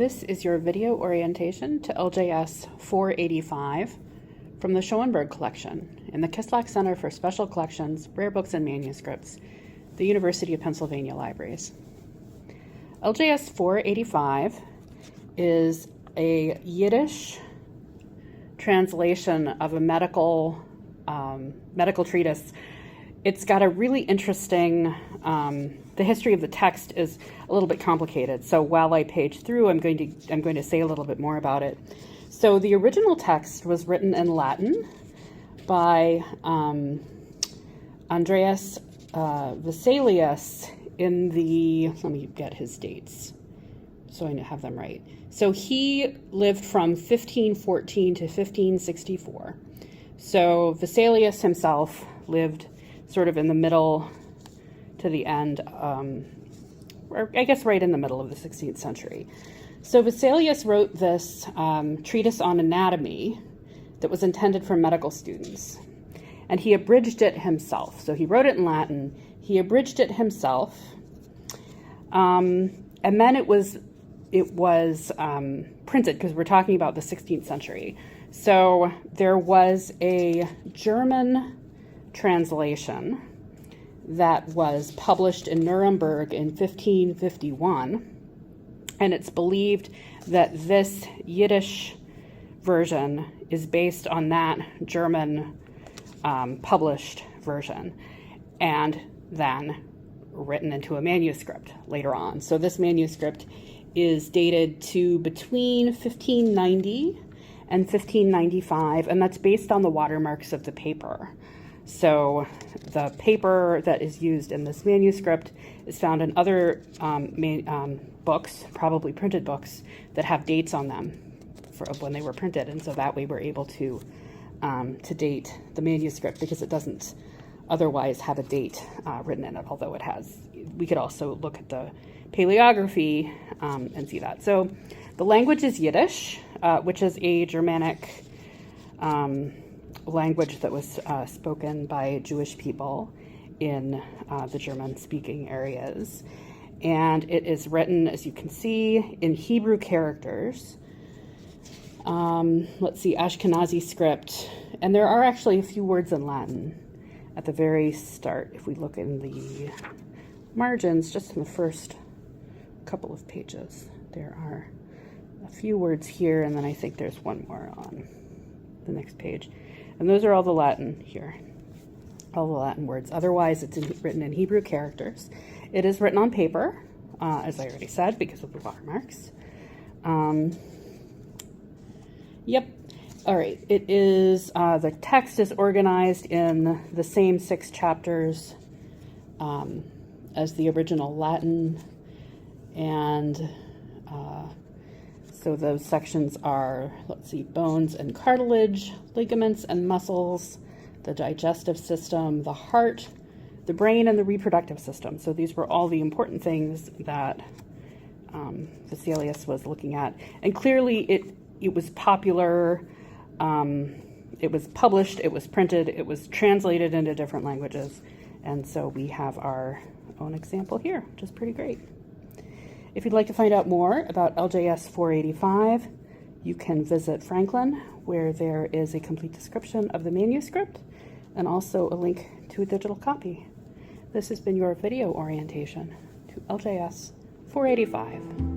This is your video orientation to LJS 485 from the Schoenberg collection in the Kislak Center for Special Collections, Rare Books and Manuscripts, the University of Pennsylvania Libraries. LJS 485 is a Yiddish translation of a medical treatise. It's got a really interesting, the history of the text is a little bit complicated. So while I page through, I'm going to say a little bit more about it. So the original text was written in Latin by Andreas Vesalius in the, let me get his dates so I have them right. So he lived from 1514 to 1564. So Vesalius himself lived sort of in the middle to the end, or I guess right in the middle of the 16th century. So Vesalius wrote this treatise on anatomy that was intended for medical students. And he abridged it himself. So he wrote it in Latin, he abridged it himself, and then it was printed, because we're talking about the 16th century. So there was a German translation that was published in Nuremberg in 1551, and it's believed that this Yiddish version is based on that German published version, and then written into a manuscript later on. So this manuscript is dated to between 1590 and 1595, and that's based on the watermarks of the paper. So the paper that is used in this manuscript is found in other books, probably printed books, that have dates on them of when they were printed. And so that way we're able to date the manuscript, because it doesn't otherwise have a date written in it, although it has. We could also look at the paleography and see that. So the language is Yiddish, which is a Germanic language that was spoken by Jewish people in the German-speaking areas. And it is written, as you can see, in Hebrew characters. Let's see, Ashkenazi script. And there are actually a few words in Latin at the very start. If we look in the margins, just in the first couple of pages, there are a few words here, and then I think there's one more on the next page. And those are all the Latin here, all the Latin words. Otherwise, it's written in Hebrew characters. It is written on paper, as I already said, because of the watermarks. Yep. All right. It is, the text is organized in the same 6 chapters as the original Latin. And so those sections are, let's see, bones and cartilage, ligaments and muscles, the digestive system, the heart, the brain, and the reproductive system. So these were all the important things that Vesalius was looking at. And clearly it was popular, it was published, it was printed, it was translated into different languages. And so we have our own example here, which is pretty great. If you'd like to find out more about LJS 485, you can visit Franklin, where there is a complete description of the manuscript and also a link to a digital copy. This has been your video orientation to LJS 485.